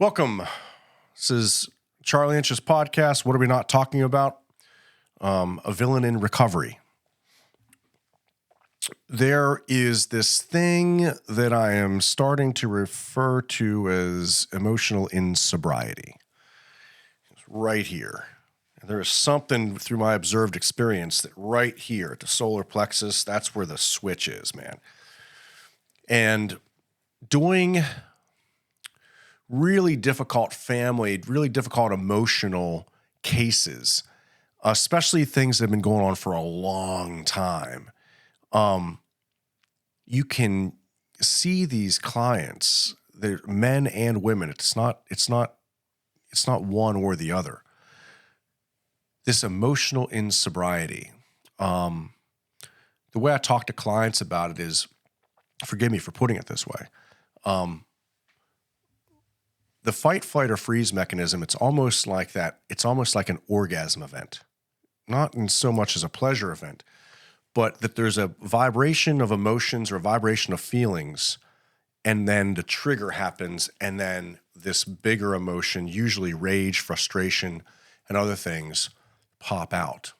Welcome. This is Charlie Inch's podcast. What are we not talking about? A villain in recovery. There is this thing that I am starting to refer to as emotional insobriety. It's right here. And there is something through my observed experience that right here at the solar plexus, that's where the switch is, man. And doing really difficult family, really difficult emotional cases, especially things that have been going on for a long time. You can see these clients, they're men and women. It's not one or the other. This emotional insobriety. The way I talk to clients about it is, forgive me for putting it this way. The fight, flight, or freeze mechanism, it's almost like that. It's almost like an orgasm event, not in so much as a pleasure event, but that there's a vibration of emotions or a vibration of feelings, and then the trigger happens, and then this bigger emotion, usually rage, frustration, and other things, pop out.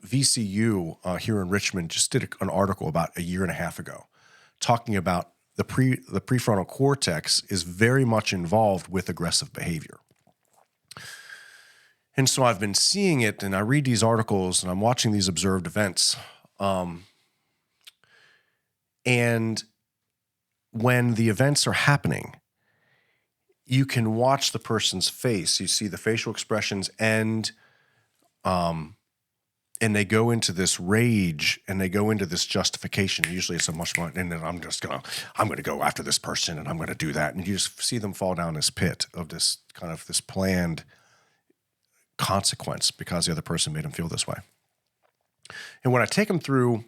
VCU here in Richmond just did an article about a year and a half ago talking about the prefrontal cortex is very much involved with aggressive behavior. And so I've been seeing it, and I read these articles, and I'm watching these observed events. And when the events are happening, you can watch the person's face. You see the facial expressions and they go into this rage and they go into this justification. Usually it's a much more, and then I'm going to go after this person and I'm going to do that. And you just see them fall down this pit of this kind of this planned consequence because the other person made them feel this way. And when I take them through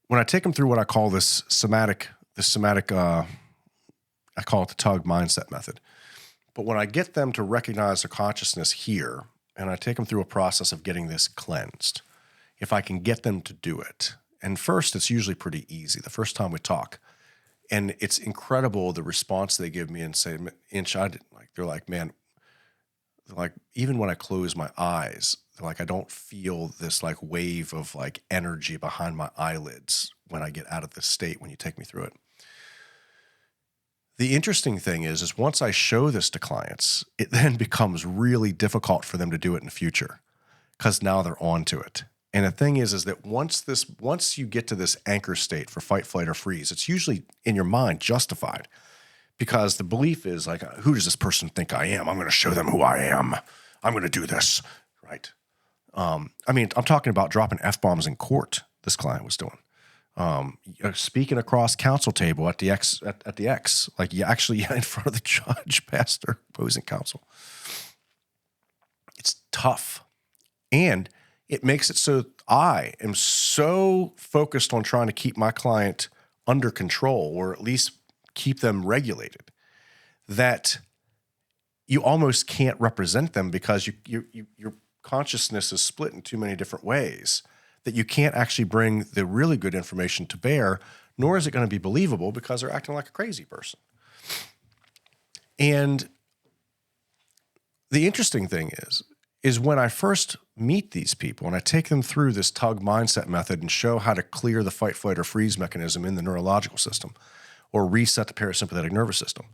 what I call this somatic, I call it the tug mindset method. But when I get them to recognize their consciousness here, and I take them through a process of getting this cleansed, if I can get them to do it. And first, it's usually pretty easy, the first time we talk. And it's incredible the response they give me and say, Inch, they're like, man, like, even when I close my eyes, they're like, I don't feel this like wave of like energy behind my eyelids when I get out of this state when you take me through it. The interesting thing is once I show this to clients, it then becomes really difficult for them to do it in the future because now they're on to it. And the thing is that once you get to this anchor state for fight, flight, or freeze, it's usually in your mind justified because the belief is like, who does this person think I am? I'm going to show them who I am. I'm going to do this, right? I'm talking about dropping F-bombs in court, this client was doing. Speaking across counsel table at the X, like you actually in front of the judge, pastor, opposing counsel. It's tough. And it makes it so I am so focused on trying to keep my client under control or at least keep them regulated that you almost can't represent them because your consciousness is split in too many different ways that you can't actually bring the really good information to bear, nor is it going to be believable because they're acting like a crazy person. And the interesting thing is when I first meet these people and I take them through this tug mindset method and show how to clear the fight, flight, or freeze mechanism in the neurological system or reset the parasympathetic nervous system,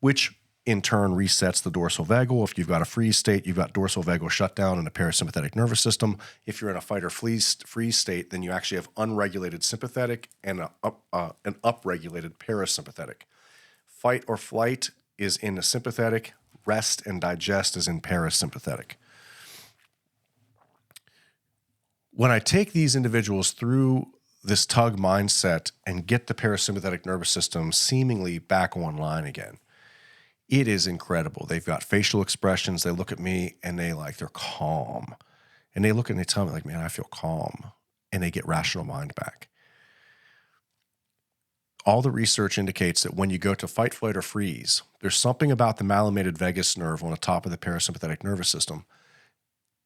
which in turn resets the dorsal vagal. If you've got a freeze state, you've got dorsal vagal shutdown in the parasympathetic nervous system. If you're in a fight or freeze state, then you actually have unregulated sympathetic and an upregulated parasympathetic. Fight or flight is in the sympathetic, rest and digest is in parasympathetic. When I take these individuals through this tug mindset and get the parasympathetic nervous system seemingly back online again, it is incredible. They've got facial expressions. They look at me and they're calm. And they look and they tell me like, man, I feel calm. And they get rational mind back. All the research indicates that when you go to fight, flight, or freeze, there's something about the malamated vagus nerve on the top of the parasympathetic nervous system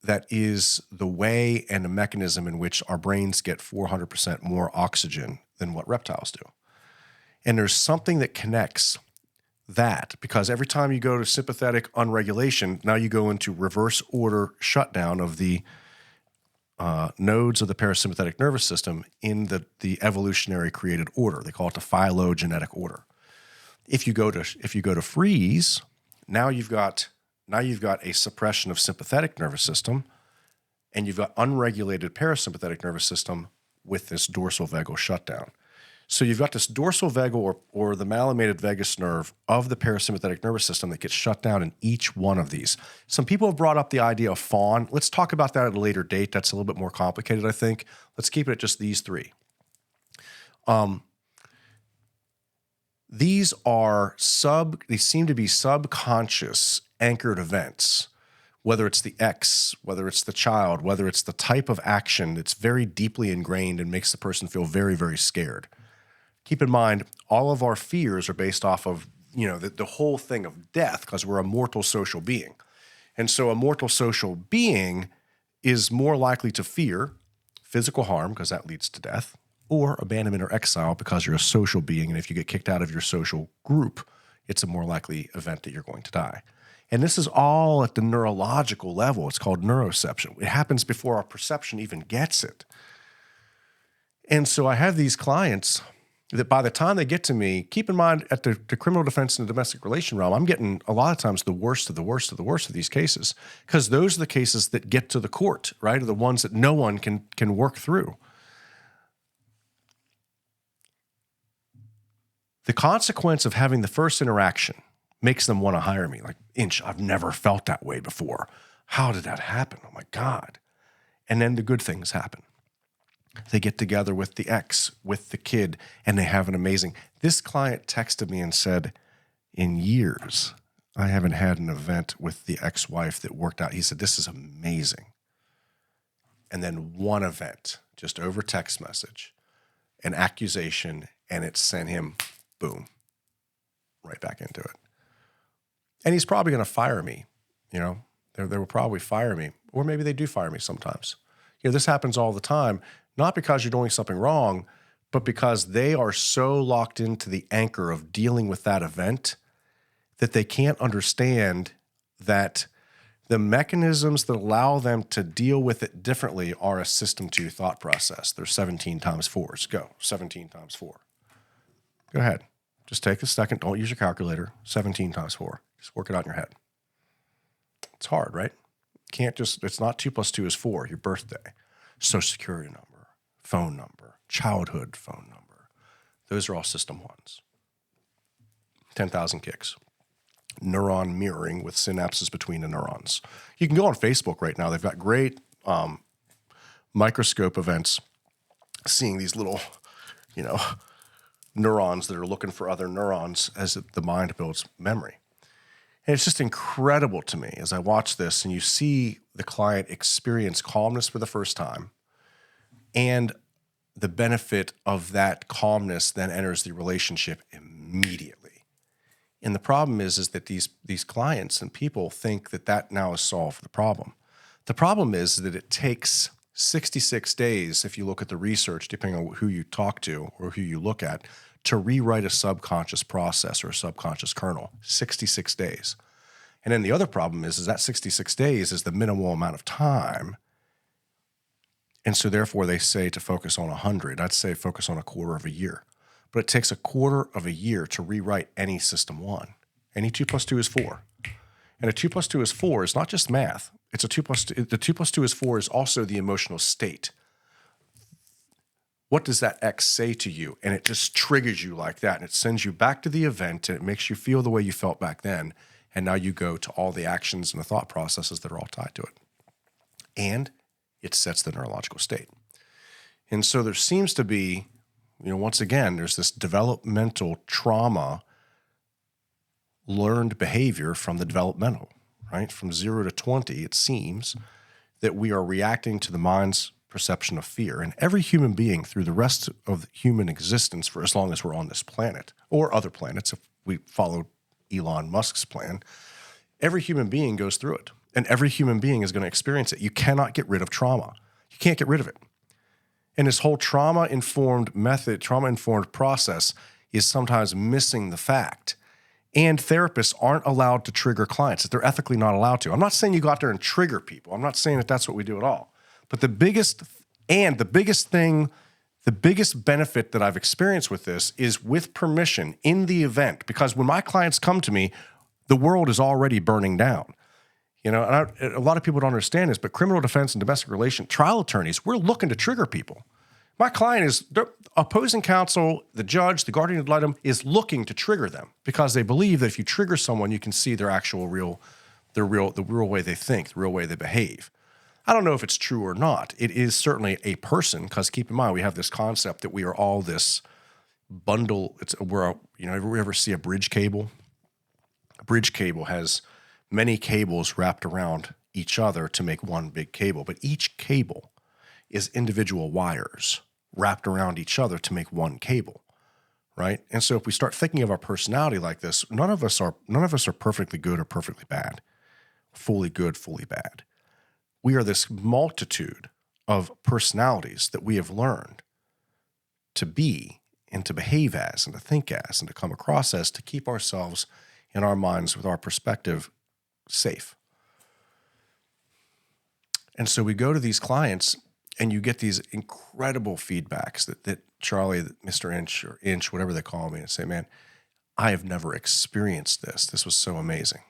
that is the way and the mechanism in which our brains get 400% more oxygen than what reptiles do. And there's something that connects that, because every time you go to sympathetic unregulation, now you go into reverse order shutdown of the nodes of the parasympathetic nervous system in the evolutionary created order. They call it the phylogenetic order. If you go to freeze, now you've got a suppression of sympathetic nervous system, and you've got unregulated parasympathetic nervous system with this dorsal vagal shutdown. So you've got this dorsal vagal or the malamated vagus nerve of the parasympathetic nervous system that gets shut down in each one of these. Some people have brought up the idea of fawn. Let's talk about that at a later date. That's a little bit more complicated, I think. Let's keep it at just these three. These they seem to be subconscious anchored events, whether it's the X, whether it's the child, whether it's the type of action that's very deeply ingrained and makes the person feel very, very scared. Keep in mind, all of our fears are based off of, the whole thing of death, because we're a mortal social being. And so a mortal social being is more likely to fear physical harm, because that leads to death, or abandonment or exile, because you're a social being. And if you get kicked out of your social group, it's a more likely event that you're going to die. And this is all at the neurological level. It's called neuroception. It happens before our perception even gets it. And so I have these clients that by the time they get to me, keep in mind at the criminal defense and the domestic relation realm, I'm getting a lot of times the worst of the worst of the worst of these cases, because those are the cases that get to the court, right? Are the ones that no one can work through. The consequence of having the first interaction makes them want to hire me. Like, Inch, I've never felt that way before. How did that happen? Oh my God. And then the good things happen. They get together with the ex, with the kid, and they have an amazing. This client texted me and said, in years, I haven't had an event with the ex-wife that worked out. He said, this is amazing. And then one event, just over text message, an accusation, and it sent him, boom, right back into it. And he's probably going to fire me. They will probably fire me, or maybe they do fire me sometimes. This happens all the time. Not because you're doing something wrong, but because they are so locked into the anchor of dealing with that event that they can't understand that the mechanisms that allow them to deal with it differently are a system 2 thought process. They're 17 times 4s. Go, 17 times 4. Go ahead. Just take a second. Don't use your calculator. 17 times 4. Just work it out in your head. It's hard, right? It's not 2 plus 2 is 4, your birthday, social security number, phone number, childhood phone number. Those are all system 1s. 10,000 kicks. Neuron mirroring with synapses between the neurons. You can go on Facebook right now. They've got great microscope events seeing these little, neurons that are looking for other neurons as the mind builds memory. And it's just incredible to me as I watch this and you see the client experience calmness for the first time, and the benefit of that calmness then enters the relationship immediately. And the problem is that these clients and people think that now has solved the problem. The problem is that it takes 66 days, if you look at the research, depending on who you talk to or who you look at, to rewrite a subconscious process or a subconscious kernel. 66 days. And then the other problem is that 66 days is the minimal amount of time. And so therefore they say to focus on 100. I'd say focus on a quarter of a year. But it takes a quarter of a year to rewrite any system 1. Any 2 plus 2 is 4. And a 2 plus 2 is 4 is not just math. It's a 2 plus 2. The 2 plus 2 is 4 is also the emotional state. What does that X say to you? And it just triggers you like that. And it sends you back to the event. And it makes you feel the way you felt back then. And now you go to all the actions and the thought processes that are all tied to it. And it sets the neurological state. And so there seems to be, once again, there's this developmental trauma learned behavior from the developmental, right? From 0 to 20, it seems that we are reacting to the mind's perception of fear. And every human being through the rest of human existence, for as long as we're on this planet or other planets, if we follow Elon Musk's plan, every human being goes through it. And every human being is going to experience it. You cannot get rid of trauma. You can't get rid of it. And this whole trauma-informed method, trauma-informed process is sometimes missing the fact. And therapists aren't allowed to trigger clients. They're ethically not allowed to. I'm not saying you go out there and trigger people. I'm not saying that that's what we do at all. But the biggest benefit that I've experienced with this is with permission in the event, because when my clients come to me, the world is already burning down. And a lot of people don't understand this, but criminal defense and domestic relation trial attorneys, we're looking to trigger people. My client is, the opposing counsel, the judge, the guardian ad litem is looking to trigger them because they believe that if you trigger someone, you can see their actual the real way they think, the real way they behave. I don't know if it's true or not. It is certainly a person, because keep in mind, we have this concept that we are all this bundle. Ever see a bridge cable? A bridge cable has many cables wrapped around each other to make one big cable, but each cable is individual wires wrapped around each other to make one cable, right? And so if we start thinking of our personality like this, none of us are perfectly good or perfectly bad, fully good, fully bad. We are this multitude of personalities that we have learned to be and to behave as and to think as and to come across as, to keep ourselves in our minds with our perspective safe. And so we go to these clients and you get these incredible feedbacks that Charlie, Mr. Inch or Inch, whatever they call me, and say, man, I have never experienced this. This was so amazing.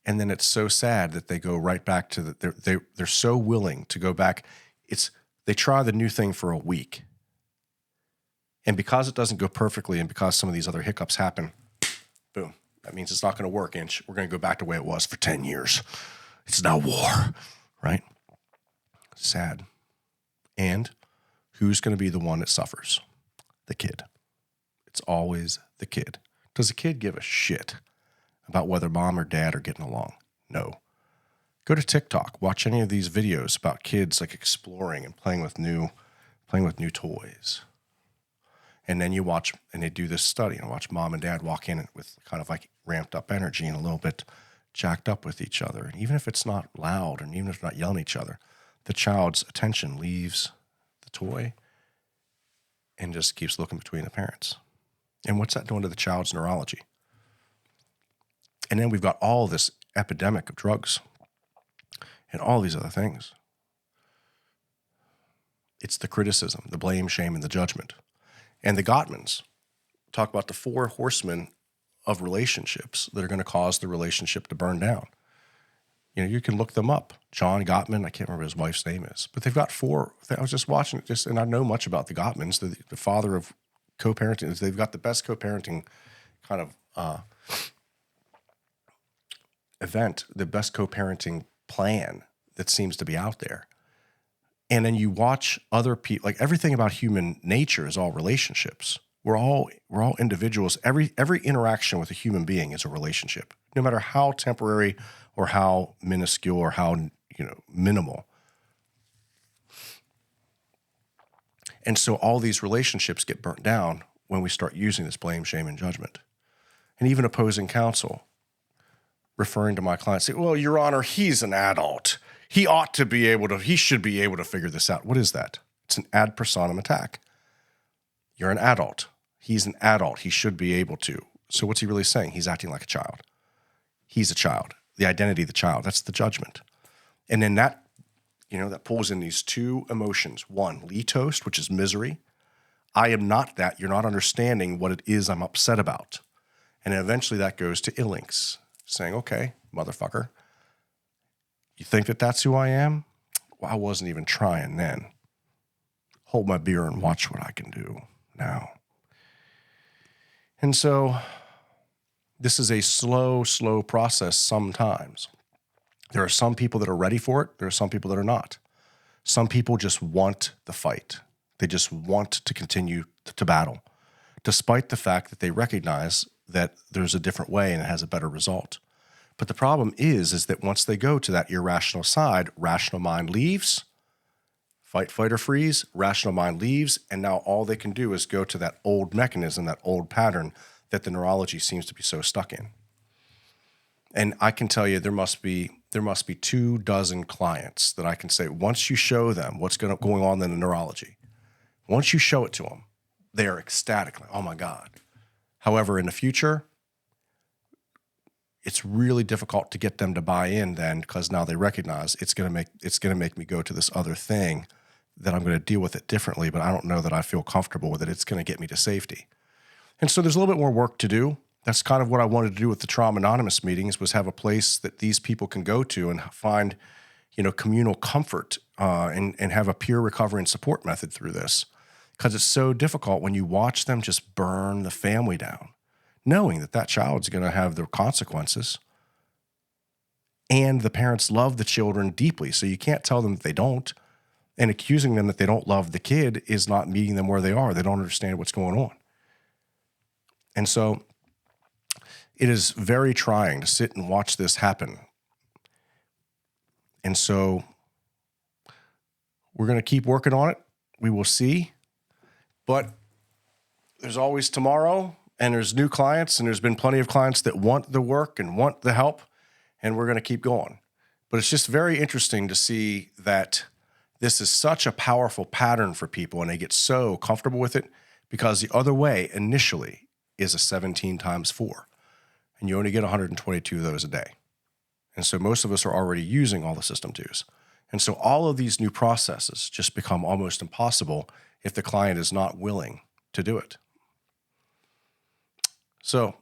And then it's so sad that they go right back to they're so willing to go back. They try the new thing for a week. And because it doesn't go perfectly and because some of these other hiccups happen, boom, that means it's not going to work, Inch. We're going to go back to the way it was for 10 years. It's now war, right? Sad. And who's going to be the one that suffers? The kid. It's always the kid. Does the kid give a shit about whether mom or dad are getting along? No. Go to TikTok. Watch any of these videos about kids like exploring and playing with new toys. And then you watch, and they do this study, and watch mom and dad walk in with kind of like ramped up energy and a little bit jacked up with each other. And even if it's not loud and even if they're not yelling at each other, the child's attention leaves the toy and just keeps looking between the parents. And what's that doing to the child's neurology? And then we've got all this epidemic of drugs and all these other things. It's the criticism, the blame, shame, and the judgment. And the Gottmans talk about the 4 horsemen of relationships that are going to cause the relationship to burn down. You can look them up. John Gottman, I can't remember his wife's name is, but they've got 4. I was just watching it, and I know much about the Gottmans, the father of co-parenting. They've got the best co-parenting kind of event, the best co-parenting plan that seems to be out there. And then you watch other people, like everything about human nature is all relationships. We're all individuals. Every interaction with a human being is a relationship, no matter how temporary or how minuscule or how minimal. And so all these relationships get burnt down when we start using this blame, shame, and judgment. And even opposing counsel referring to my client, say, well, Your Honor, he's an adult. He should be able to figure this out. What is that? It's an ad personam attack. You're an adult. He's an adult. He should be able to. So what's he really saying? He's acting like a child. He's a child. The identity of the child. That's the judgment. And then that pulls in these 2 emotions. One, litos, which is misery. I am not that. You're not understanding what it is I'm upset about. And then eventually that goes to ilinx, saying, okay, motherfucker, you think that that's who I am? Well, I wasn't even trying then. Hold my beer and watch what I can do now. And so this is a slow process sometimes. There are some people that are ready for it. There are some people that are not. Some people just want the fight. They just want to continue to battle, despite the fact that they recognize that there's a different way and it has a better result. But the problem is that once they go to that irrational side, rational mind leaves, fight, flight, or freeze, rational mind leaves, and now all they can do is go to that old mechanism, that old pattern that the neurology seems to be so stuck in. And I can tell you there must be 24 clients that I can say, once you show them what's going on in the neurology, once you show it to them, they are ecstatic, like, oh my God. However, in the future, it's really difficult to get them to buy in then, because now they recognize it's going to make me go to this other thing that I'm going to deal with it differently, but I don't know that I feel comfortable with it. It's going to get me to safety. And so there's a little bit more work to do. That's kind of what I wanted to do with the Trauma Anonymous meetings, was have a place that these people can go to and find, communal comfort and have a peer recovery and support method through this. Because it's so difficult when you watch them just burn the family down, knowing that that child's going to have the consequences. And the parents love the children deeply, so you can't tell them that they don't. And accusing them that they don't love the kid is not meeting them where they are. They don't understand what's going on. And so it is very trying to sit and watch this happen. And so we're going to keep working on it. We will see. But there's always tomorrow, and there's new clients, and there's been plenty of clients that want the work and want the help, and we're going to keep going. But it's just very interesting to see that this is such a powerful pattern for people, and they get so comfortable with it, because the other way initially is a 17 times 4, and you only get 122 of those a day. And so most of us are already using all the System 2s. And so all of these new processes just become almost impossible if the client is not willing to do it. So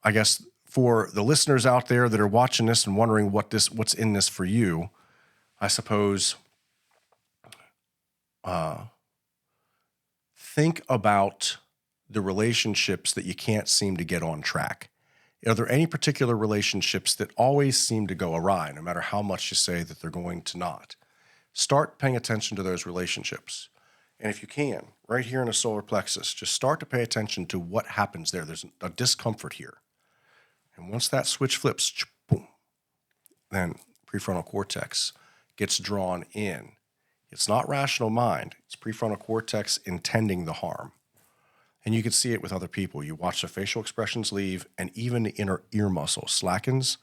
I guess for the listeners out there that are watching this and wondering what's in this for you, I suppose think about the relationships that you can't seem to get on track. Are there any particular relationships that always seem to go awry, no matter how much you say that they're going to not? Start paying attention to those relationships. And if you can, right here in the solar plexus, just start to pay attention to what happens there. There's a discomfort here. And once that switch flips, boom, then prefrontal cortex gets drawn in. It's not rational mind. It's prefrontal cortex intending the harm. And you can see it with other people. You watch the facial expressions leave, and even the inner ear muscle slackens,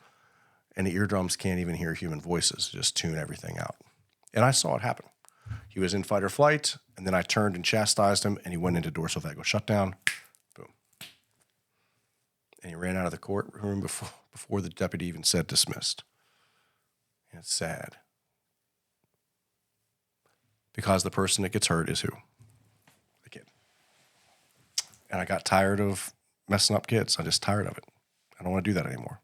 and the eardrums can't even hear human voices, just tune everything out. And I saw it happen. He was in fight or flight, and then I turned and chastised him, and he went into dorsal vagal shutdown. Boom. And he ran out of the courtroom before the deputy even said dismissed. And it's sad. Because the person that gets hurt is who? The kid. And I got tired of messing up kids. I'm just tired of it. I don't want to do that anymore.